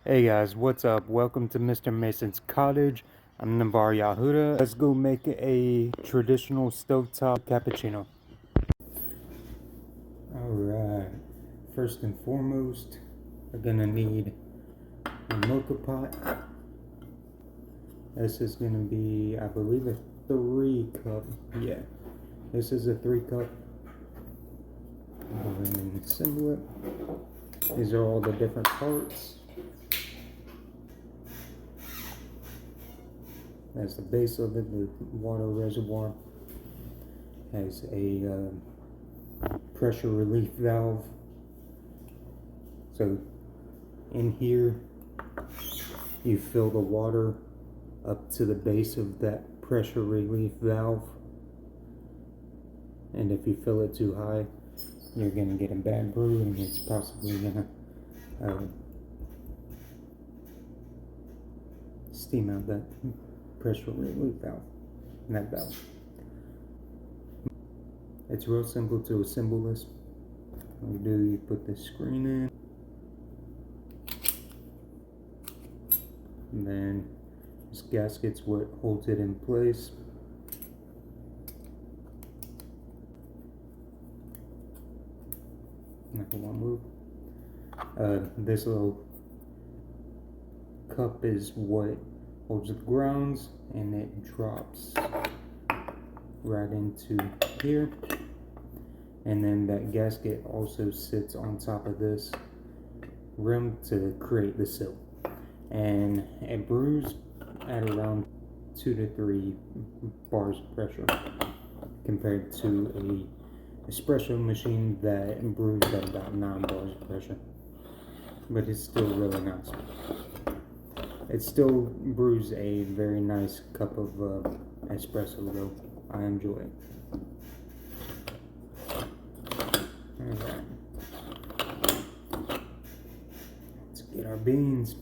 Hey guys, what's up? Welcome to Mr. Mason's cottage. I'm Navar Yahuda. Let's go make a traditional stovetop cappuccino. Alright, first and foremost, we're gonna need a mocha pot. This is gonna be, I believe, a 3-cup. Yeah, this is a 3-cup. Go ahead and assemble it. These are all the different parts. That's the base of it, the water reservoir. Has a pressure relief valve. So in here, you fill the water up to the base of that pressure relief valve. And if you fill it too high, you're gonna get a bad brew, and it's possibly gonna steam out that pressure relief valve, that valve. It's real simple to assemble this. What you do, you put the screen in, and then this gasket's what holds it in place. Not gonna move. This little cup is what holds the grounds, and it drops right into here. And then that gasket also sits on top of this rim to create the sill. And it brews at around 2 to 3 bars of pressure compared to a espresso machine that brews at about 9 bars of pressure. But it's still really nice. It still brews a very nice cup of espresso though. I enjoy it. Alright. Let's get our beans.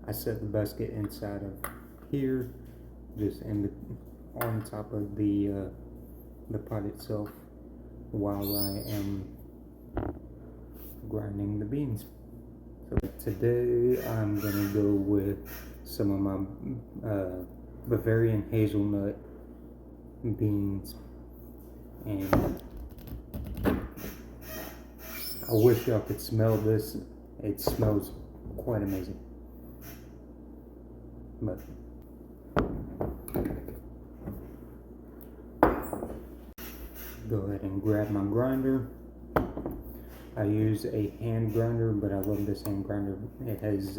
I set the basket inside of here, just on top of the pot itself, while I am grinding the beans. So today I'm gonna go with some of my Bavarian hazelnut beans, and I wish y'all could smell this. It smells quite amazing. But go ahead and grab my grinder. I use a hand grinder, but I love this hand grinder. It has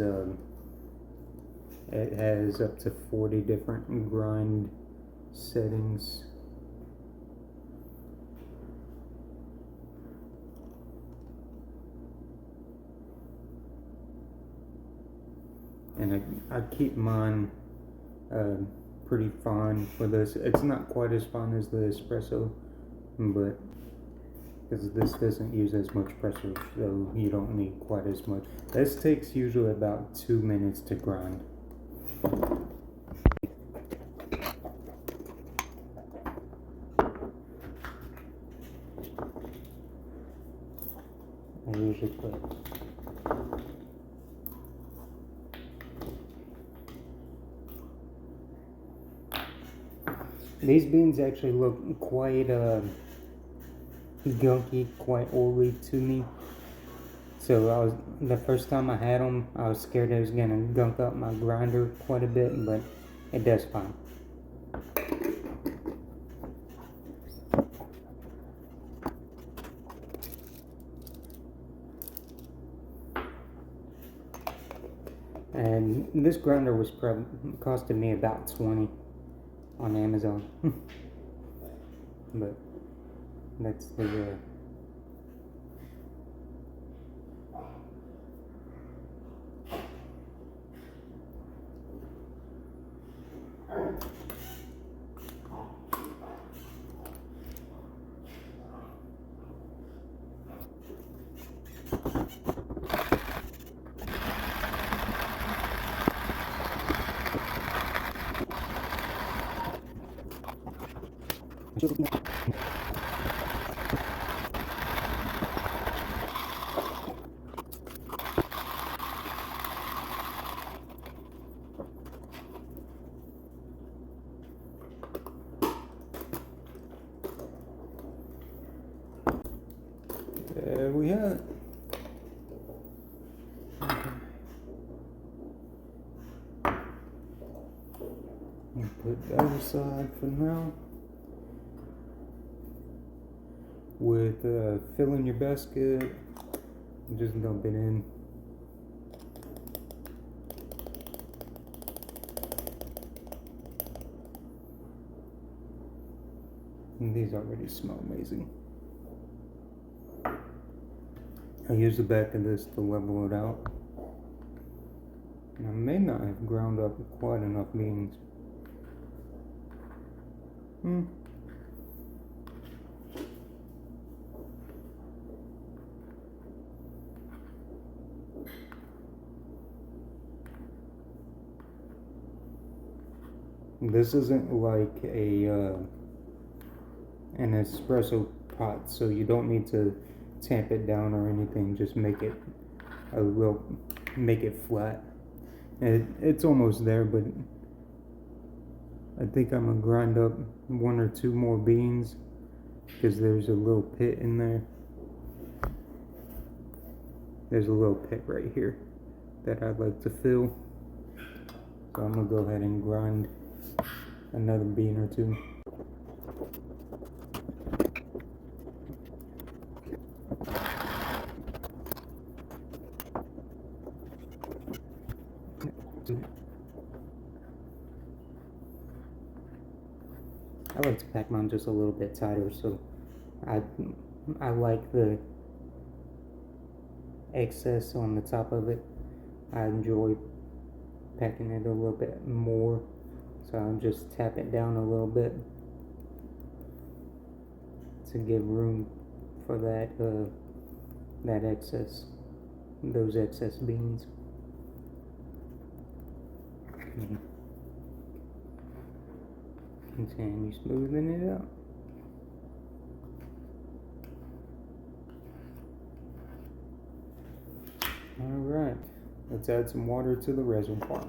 up to 40 different grind settings. And I keep mine pretty fine for this. It's not quite as fine as the espresso, but because this doesn't use as much pressure, so you don't need quite as much. This takes usually about 2 minutes to grind. I usually put these beans actually look quite gunky, quite oily to me. So the first time I had them, I was scared it was gonna gunk up my grinder quite a bit, but it does fine. And this grinder was probably costing me about $20 on Amazon. But that's the There we have it. Put that aside for now. With filling your basket, just dump it in. And these already smell amazing. I use the back of this to level it out. And I may not have ground up quite enough beans. This isn't like an espresso pot, so you don't need to tamp it down or anything. Just make it make it flat. It's almost there, but I think I'm gonna grind up 1 or 2 more beans because there's a little pit in there. There's a little pit right here that I'd like to fill. So I'm gonna go ahead and grind another bean or 2. I like to pack mine just a little bit tighter, so I like the excess on the top of it. I enjoy packing it a little bit more, so I'll just tap it down a little bit to give room for that excess, those excess beans. Continue smoothing it out. Alright, let's add some water to the reservoir.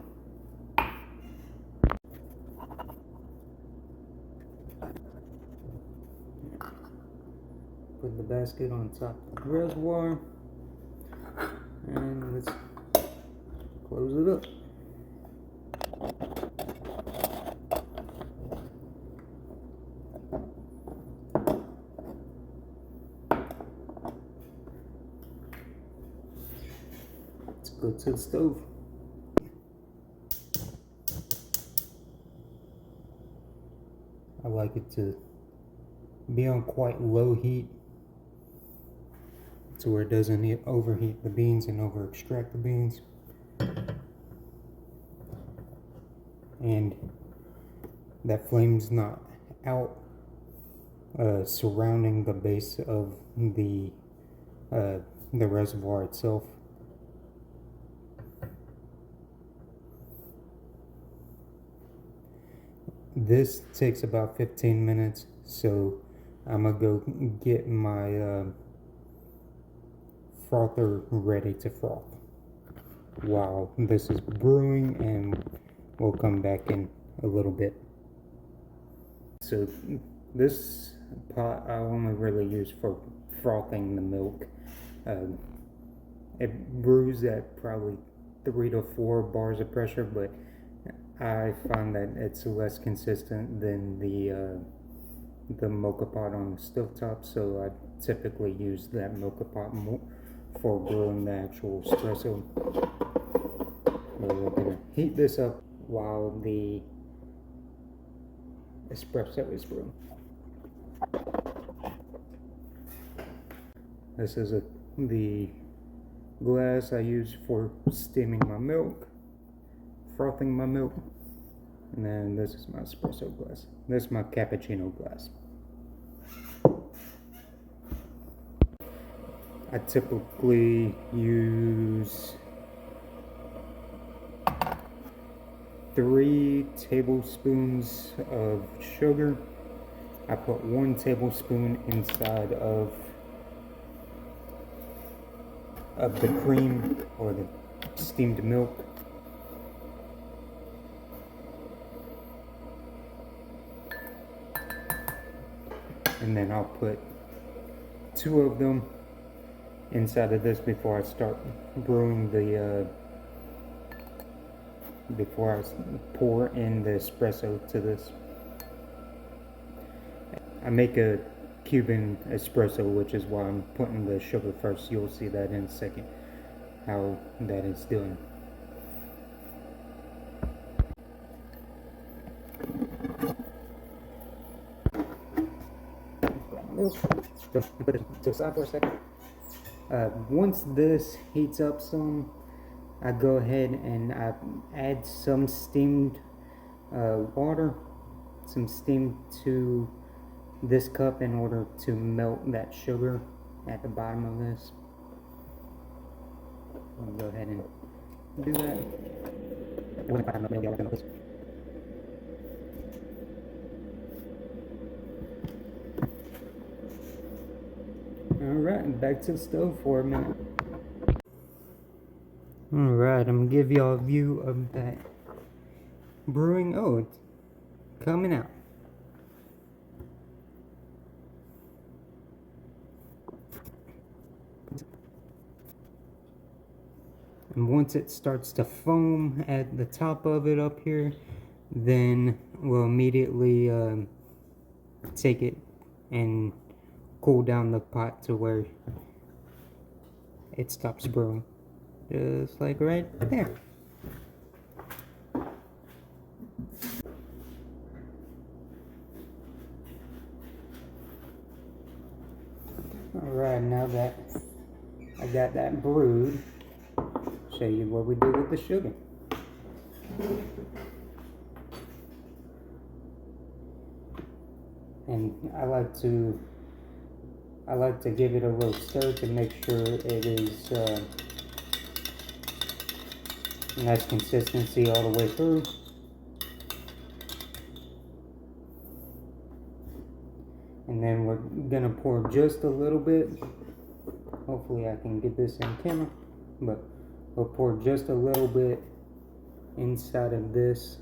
Put the basket on top of the reservoir, and let's close it up. Go to the stove. I like it to be on quite low heat to where it doesn't overheat the beans and over extract the beans. And that flame's not out surrounding the base of the reservoir itself. This takes about 15 minutes, so I'm gonna go get my frother ready to froth while this is brewing, and we'll come back in a little bit. So this pot I only really use for frothing the milk. It brews at probably 3 to 4 bars of pressure, but I find that it's less consistent than the Moka Pot on the stovetop, so I typically use that Moka Pot more for brewing the actual espresso. We're going to heat this up while the espresso is brewing. This is the glass I use for steaming my milk, frothing my milk, and then this is my espresso glass. This is my cappuccino glass. I typically use 3 tablespoons of sugar. I put 1 tablespoon inside of the cream or the steamed milk. And then I'll put 2 of them inside of this before I start brewing the before I pour in the espresso to this. I make a Cuban espresso, which is why I'm putting the sugar first. You'll see that in a second, how that is done. Put it to the side for a second. Once this heats up some, I go ahead and I add some steamed water, some steam to this cup in order to melt that sugar at the bottom of this. I'll go ahead and do that. Alright, back to the stove for a minute. Alright, I'm gonna give y'all a view of that brewing. Oh, it's coming out. And once it starts to foam at the top of it up here, then we'll immediately take it and cool down the pot to where it stops brewing. Just like right there. Alright, now that I got that brewed, show you what we do with the sugar. And I like to give it a little stir to make sure it is nice consistency all the way through. And then we're gonna pour just a little bit. Hopefully I can get this in camera, but we'll pour just a little bit inside of this.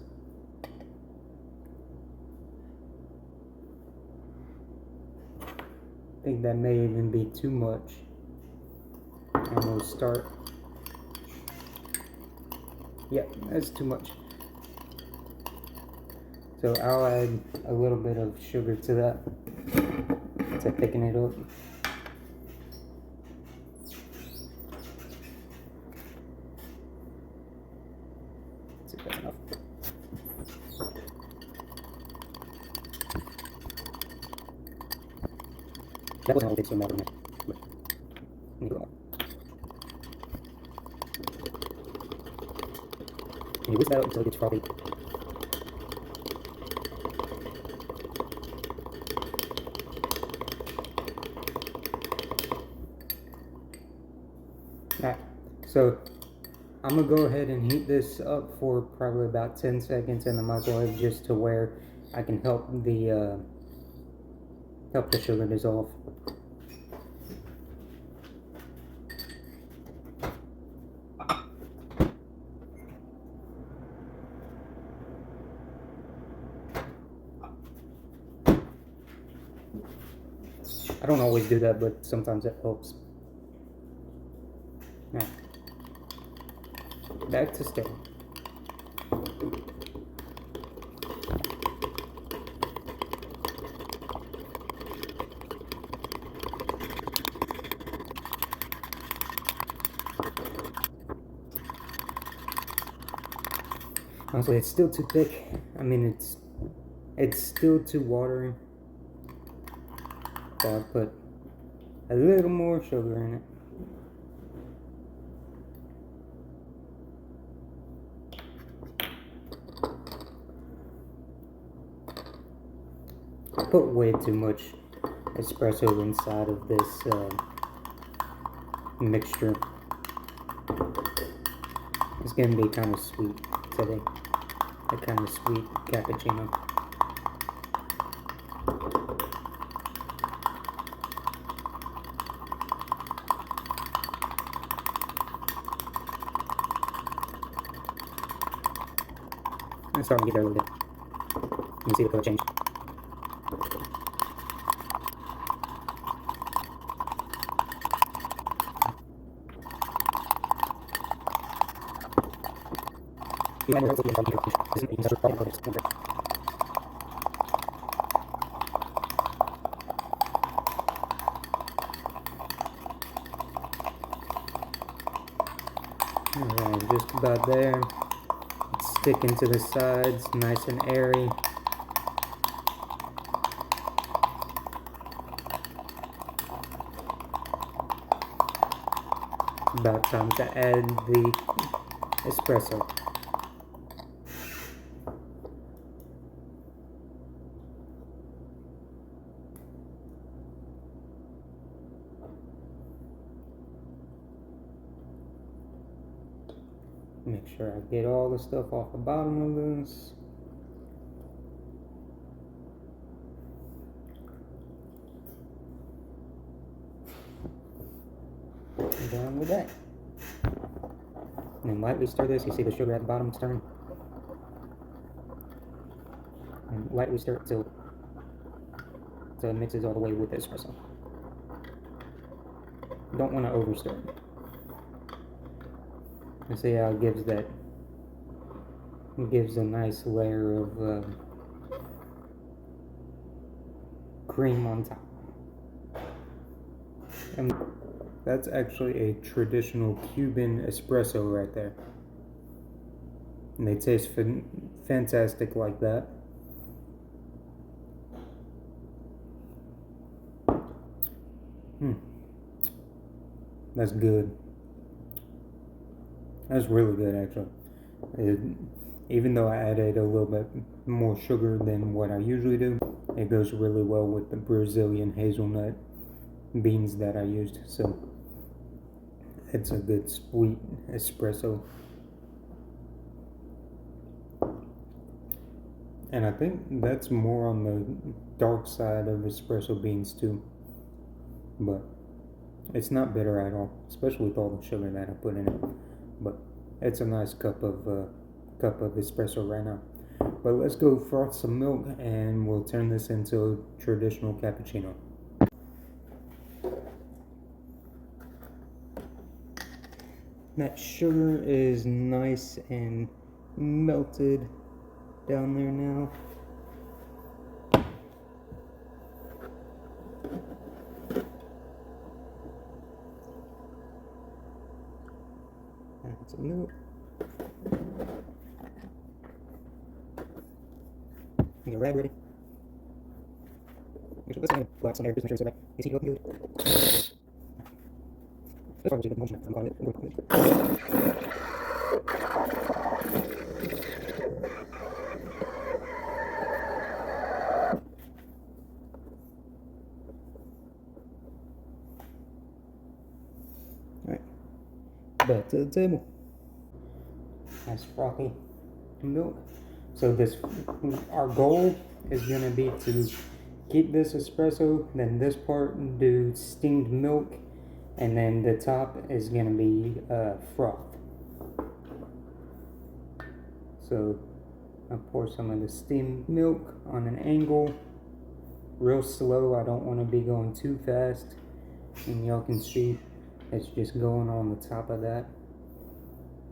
I think that may even be too much. And we'll start. Yep, that's too much. So I'll add a little bit of sugar to that to thicken it up. Is that enough? That wasn't all it takes to matter, but need a little more. And you whisk that out until it gets frothy. Alright, so I'm gonna go ahead and heat this up for probably about 10 seconds in the microwave, just to where I can help the sugar dissolve. I don't always do that, but sometimes it helps. Now, back to stir. Honestly, it's still too thick. I mean, it's still too watery. So I'll put a little more sugar in it. I put way too much espresso inside of this mixture. It's gonna be kind of sweet today. A kind of sweet cappuccino. I'm starting to get there a little bit. You can see the color change. Alright, just about there. It's sticking to the sides, nice and airy. About time to add the espresso. Make sure I get all the stuff off the bottom of this. I'm done with that. And then lightly stir this. You see the sugar at the bottom stirring? And lightly stir it till it mixes all the way with the espresso. Don't want to over stir it. And see how it gives that, it gives a nice layer of cream on top. And that's actually a traditional Cuban espresso right there. And they taste fantastic like that. That's good. That's really good, actually. Even though I added a little bit more sugar than what I usually do, it goes really well with the Brazilian hazelnut beans that I used. So it's a good sweet espresso. And I think that's more on the dark side of espresso beans too. But it's not bitter at all, especially with all the sugar that I put in it. But it's a nice cup of espresso right now. But let's go froth some milk and we'll turn this into a traditional cappuccino. That sugar is nice and melted down there now. Add some milk. Get a rag ready. Let's black some air just make sure it's right. Is he looking good? That's probably a good motion. I'm calling it. Alright. Back to the table. Nice frothy milk. So our goal is going to be to keep this espresso, then this part do steamed milk, and then the top is going to be froth. So I pour some of the steamed milk on an angle, real slow. I don't want to be going too fast, and y'all can see it's just going on the top of that.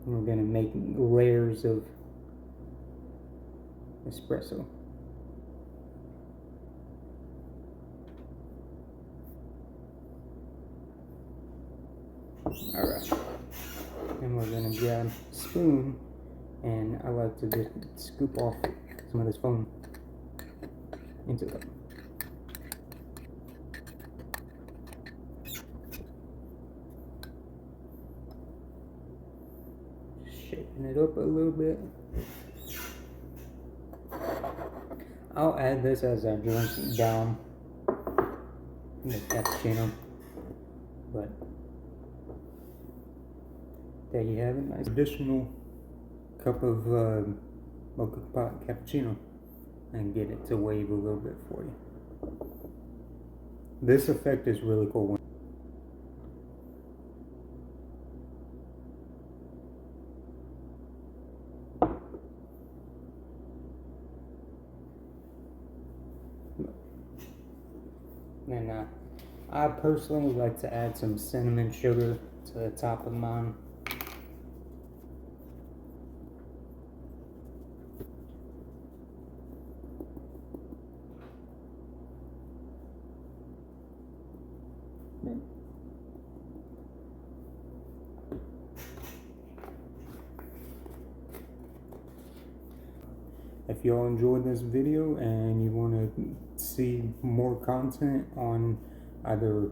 And we're going to make layers of espresso. Alright, and we're going to grab a spoon, and I like to just scoop off some of this foam into the cup. Shaking it up a little bit. I'll add this as I drink down the cappuccino, but there you have it. Nice additional cup of Moka Pot Cappuccino, and get it to wave a little bit for you. This effect is really cool. And I personally like to add some cinnamon sugar to the top of mine. If y'all enjoyed this video and you want to see more content on either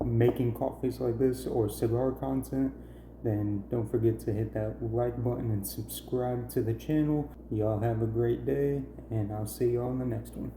making coffees like this or cigar content, then don't forget to hit that like button and subscribe to the channel. Y'all have a great day, and I'll see y'all in the next one.